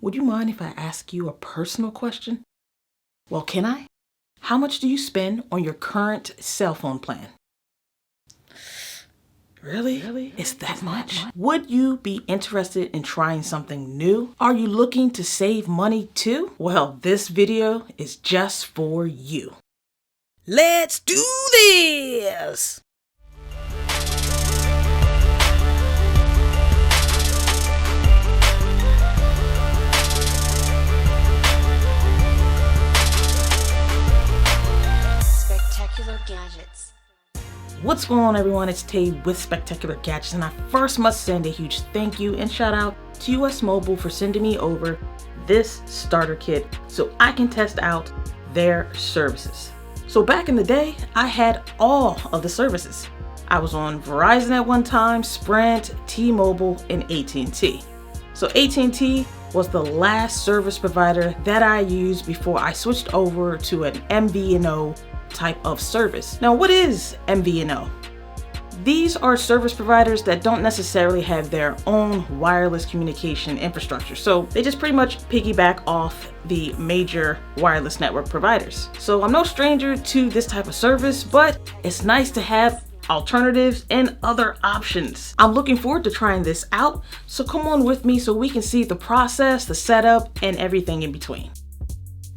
Would you mind if I ask you a personal question? Well, can I? How much do you spend on your current cell phone plan? Really? It's that much? Would you be interested in trying something new? Are you looking to save money too? Well, this video is just for you. Let's do this! Spectacular Gadgets. What's going on, everyone? It's Tay with Spectacular Gadgets, and I first must send a huge thank you and shout out to US Mobile for sending me over this starter kit so I can test out their services. So back in the day, I had all of the services. I was on Verizon at one time, Sprint, T-Mobile, and AT&T. So AT&T was the last service provider that I used before I switched over to an MVNO type of service. Now, what is MVNO? These are service providers that don't necessarily have their own wireless communication infrastructure. So they just pretty much piggyback off the major wireless network providers. So I'm no stranger to this type of service, but it's nice to have alternatives and other options. I'm looking forward to trying this out. So come on with me so we can see the process, the setup, and everything in between.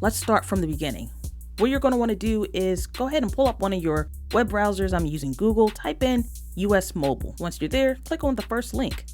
Let's start from the beginning. What you're going to want to do is go ahead and pull up one of your web browsers. I'm using Google. Type in US Mobile. Once you're there, click on the first link.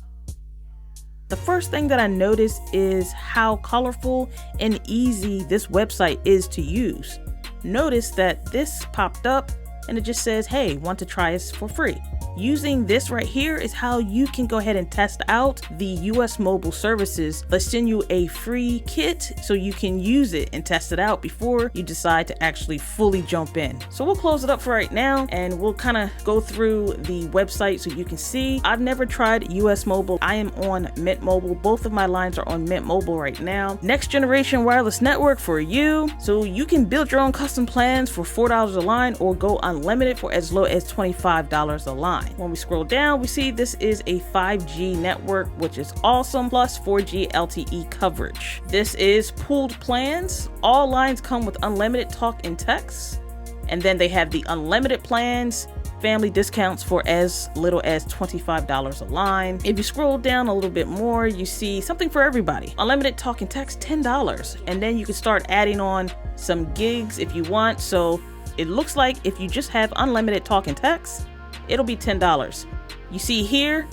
The first thing that I noticed is how colorful and easy this website is to use. Notice that this popped up and it just says, hey, want to try us for free. Using this right here is how you can go ahead and test out the US Mobile services. Let's send you a free kit so you can use it and test it out before you decide to actually fully jump in. So we'll close it up for right now and we'll kind of go through the website so you can see. I've never tried US Mobile. I am on Mint Mobile. Both of my lines are on Mint Mobile right now. Next generation wireless network for you. So you can build your own custom plans for $4 a line or go unlimited for as low as $25 a line. When we scroll down, we see this is a 5G network, which is awesome, plus 4G LTE coverage. This is pooled plans. All lines come with unlimited talk and text. And then they have the unlimited plans, family discounts for as little as $25 a line. If you scroll down a little bit more, you see something for everybody. Unlimited talk and text, $10. And then you can start adding on some gigs if you want. So it looks like if you just have unlimited talk and text, it'll be $10. You see here,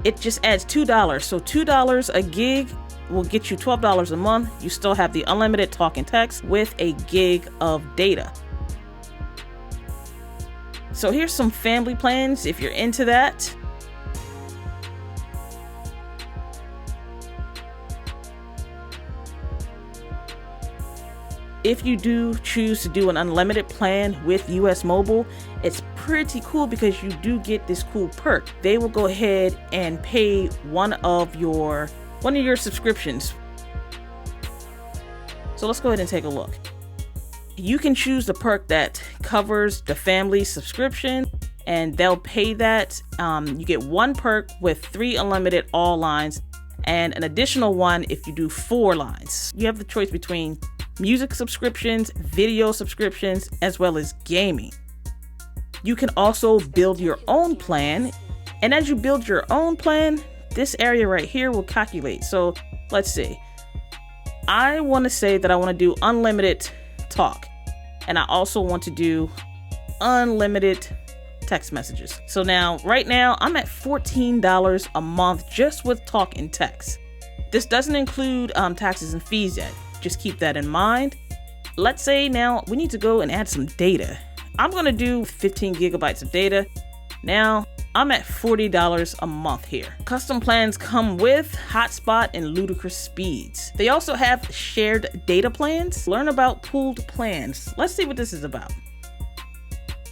it just adds $2. So $2 a gig will get you $12 a month. You still have the unlimited talk and text with a gig of data. So here's some family plans if you're into that. If you do choose to do an unlimited plan with US Mobile, it's pretty cool because you do get this cool perk. They will go ahead and pay one of your subscriptions. So let's go ahead and take a look. You can choose the perk that covers the family subscription and they'll pay that. You get one perk with 3 unlimited all lines and an additional one if you do 4 lines. You have the choice between music subscriptions, video subscriptions, as well as gaming. You can also build your own plan. And as you build your own plan, this area right here will calculate. So let's see. I want to say that I want to do unlimited talk. And I also want to do unlimited text messages. So now, right now, I'm at $14 a month just with talk and text. This doesn't include taxes and fees yet. Just keep that in mind. Let's say now we need to go and add some data. I'm going to do 15 gigabytes of data. Now I'm at $40 a month here. Custom plans come with hotspot and ludicrous speeds. They also have shared data plans. Learn about pooled plans. Let's see what this is about.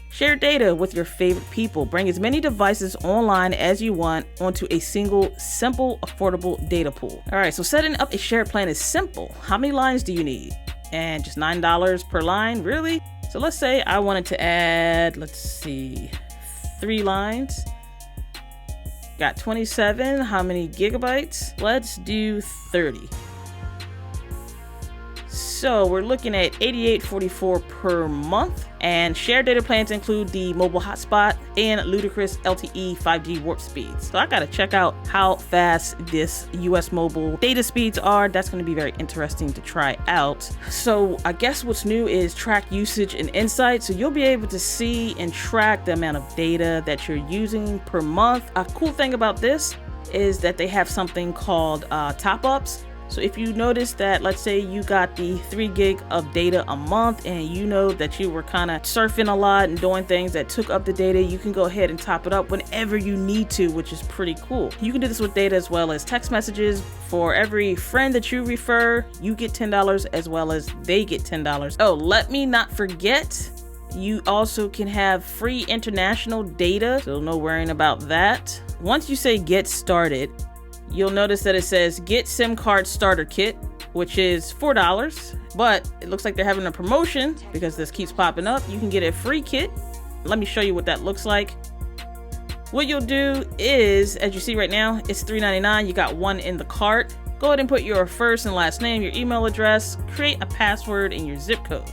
Share data with your favorite people. Bring as many devices online as you want onto a single, simple, affordable data pool. All right, so setting up a shared plan is simple. How many lines do you need? And just $9 per line, really? So let's say I wanted to add, 3 lines. Got 27, how many gigabytes? Let's do 30. So we're looking at $88.44 per month, and shared data plans include the mobile hotspot and ludicrous LTE 5G warp speeds. So I gotta check out how fast this US mobile data speeds are. That's gonna be very interesting to try out. So I guess what's new is track usage and insights. So you'll be able to see and track the amount of data that you're using per month. A cool thing about this is that they have something called top-ups. So if you notice that, let's say you got the 3 gig of data a month and you know that you were kind of surfing a lot and doing things that took up the data, you can go ahead and top it up whenever you need to, which is pretty cool. You can do this with data as well as text messages. For every friend that you refer, you get $10 as well as they get $10. Oh, let me not forget, you also can have free international data, so no worrying about that. Once you say get started, you'll notice that it says get SIM card starter kit, which is $4, but it looks like they're having a promotion because this keeps popping up. You can get a free kit. Let me show you what that looks like. What you'll do is, as you see right now, it's $3.99. You got one in the cart. Go ahead and put your first and last name, your email address, create a password and your zip code.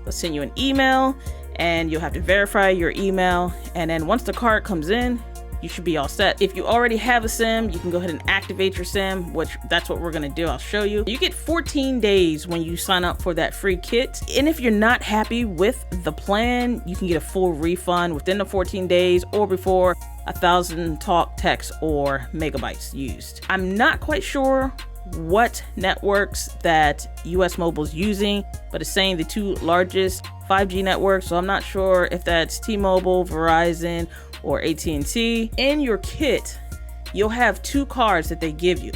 They'll send you an email and you'll have to verify your email. And then once the card comes in, you should be all set. If you already have a SIM, you can go ahead and activate your SIM, which that's what we're gonna do. I'll show you. You get 14 days when you sign up for that free kit. And if you're not happy with the plan, you can get a full refund within the 14 days or before 1,000 talk, text, or megabytes used. I'm not quite sure what networks that US Mobile's using, but it's saying the 2 largest 5G networks. So I'm not sure if that's T-Mobile, Verizon, or AT&T. In your kit, you'll have 2 cards that they give you.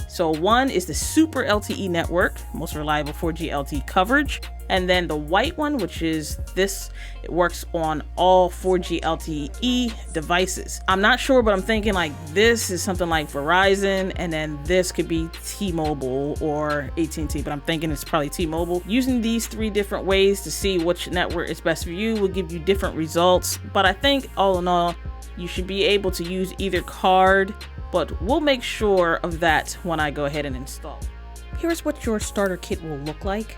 So one is the Super LTE network, most reliable 4G LTE coverage. And then the white one, which is this, it works on all 4G LTE devices. I'm not sure, but I'm thinking like this is something like Verizon, and then this could be T-Mobile or AT&T, but I'm thinking it's probably T-Mobile. Using these 3 different ways to see which network is best for you will give you different results. But I think all in all, you should be able to use either card, but we'll make sure of that when I go ahead and install. Here's what your starter kit will look like.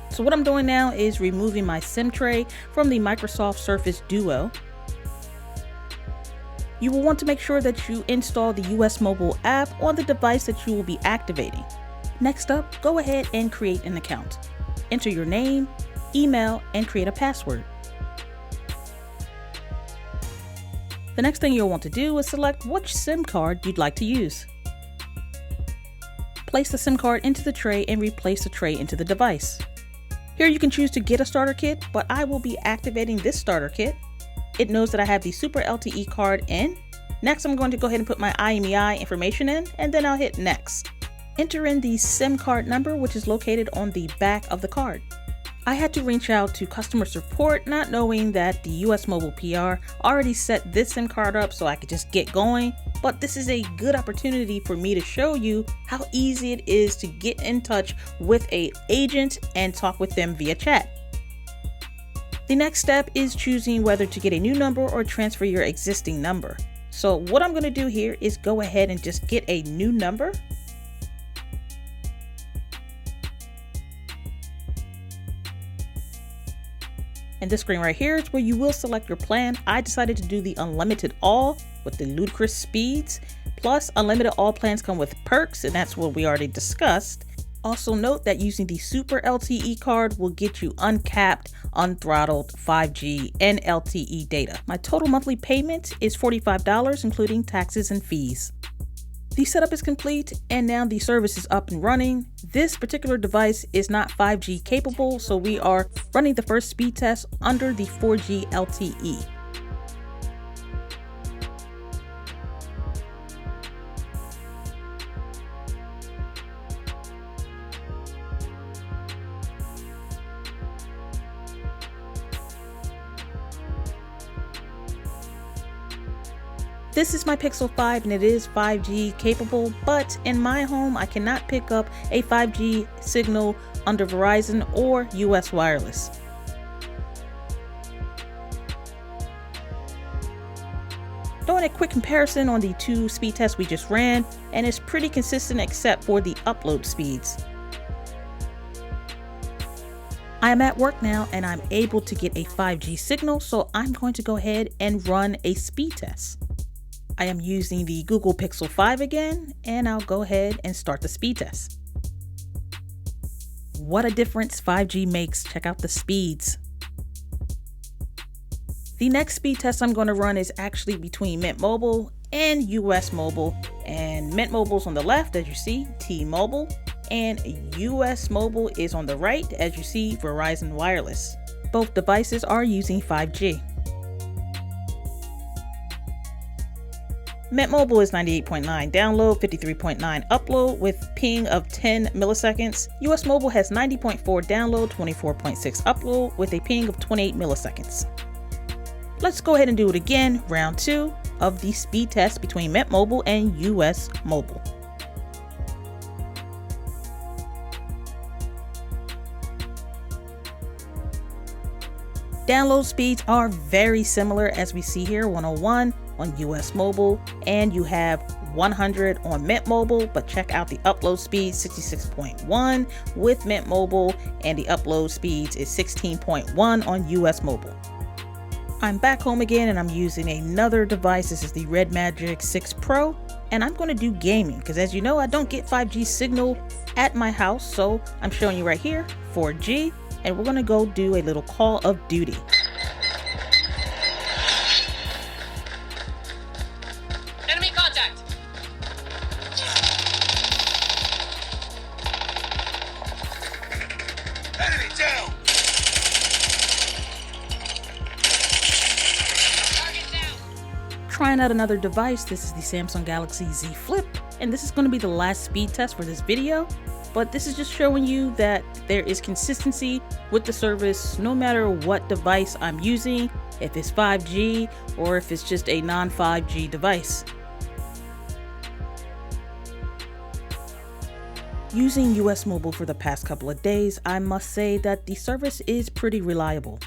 So what I'm doing now is removing my SIM tray from the Microsoft Surface Duo. You will want to make sure that you install the US Mobile app on the device that you will be activating. Next up, go ahead and create an account. Enter your name, email, and create a password. The next thing you'll want to do is select which SIM card you'd like to use. Place the SIM card into the tray and replace the tray into the device. Here you can choose to get a starter kit, but I will be activating this starter kit. It knows that I have the Super LTE card in. Next, I'm going to go ahead and put my IMEI information in, and then I'll hit next. Enter in the SIM card number, which is located on the back of the card. I had to reach out to customer support, not knowing that the US Mobile PR already set this SIM card up so I could just get going. But this is a good opportunity for me to show you how easy it is to get in touch with an agent and talk with them via chat. The next step is choosing whether to get a new number or transfer your existing number. So what I'm going to do here is go ahead and just get a new number. And this screen right here is where you will select your plan. I decided to do the unlimited all with the ludicrous speeds. Plus, unlimited all plans come with perks, and that's what we already discussed. Also note that using the Super LTE card will get you uncapped, unthrottled 5G and LTE data. My total monthly payment is $45, including taxes and fees. The setup is complete and now the service is up and running. This particular device is not 5G capable, so we are running the first speed test under the 4G LTE. This is my Pixel 5 and it is 5G capable, but in my home I cannot pick up a 5G signal under Verizon or US Wireless. Doing a quick comparison on the 2 speed tests we just ran, and it's pretty consistent except for the upload speeds. I am at work now and I'm able to get a 5G signal, so I'm going to go ahead and run a speed test. I am using the Google Pixel 5 again, and I'll go ahead and start the speed test. What a difference 5G makes. Check out the speeds. The next speed test I'm going to run is actually between Mint Mobile and US Mobile, and Mint Mobile's on the left, as you see, T-Mobile, and US Mobile is on the right, as you see, Verizon Wireless. Both devices are using 5G. Mint Mobile is 98.9 download, 53.9 upload with ping of 10 milliseconds. US Mobile has 90.4 download, 24.6 upload with a ping of 28 milliseconds. Let's go ahead and do it again, round 2 of the speed test between Mint Mobile and US Mobile. Download speeds are very similar, as we see here, 101 on US Mobile, and you have 100 on Mint Mobile, but check out the upload speed, 66.1 with Mint Mobile, and the upload speeds is 16.1 on US Mobile. I'm back home again and I'm using another device. This is the Red Magic 6 Pro, and I'm going to do gaming because, as you know, I don't get 5G signal at my house, so I'm showing you right here 4G, and we're going to go do a little Call of Duty. Enemy contact! Enemy down! Target down! Trying out another device. This is the Samsung Galaxy Z Flip, and this is going to be the last speed test for this video. But this is just showing you that there is consistency with the service no matter what device I'm using, if it's 5G or if it's just a non-5G device. Using US Mobile for the past couple of days, I must say that the service is pretty reliable.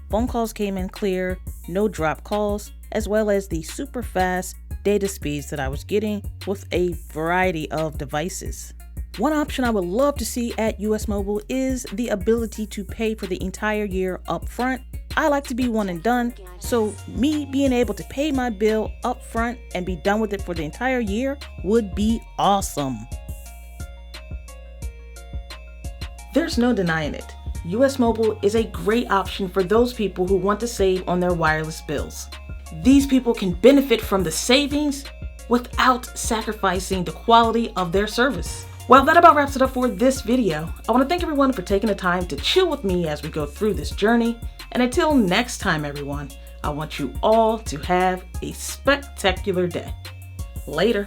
Phone calls came in clear, no drop calls, as well as the super fast data speeds that I was getting with a variety of devices. One option I would love to see at US Mobile is the ability to pay for the entire year up front. I like to be one and done, so me being able to pay my bill up front and be done with it for the entire year would be awesome. There's no denying it. US Mobile is a great option for those people who want to save on their wireless bills. These people can benefit from the savings without sacrificing the quality of their service. Well, that about wraps it up for this video. I want to thank everyone for taking the time to chill with me as we go through this journey. And until next time, everyone, I want you all to have a spectacular day. Later.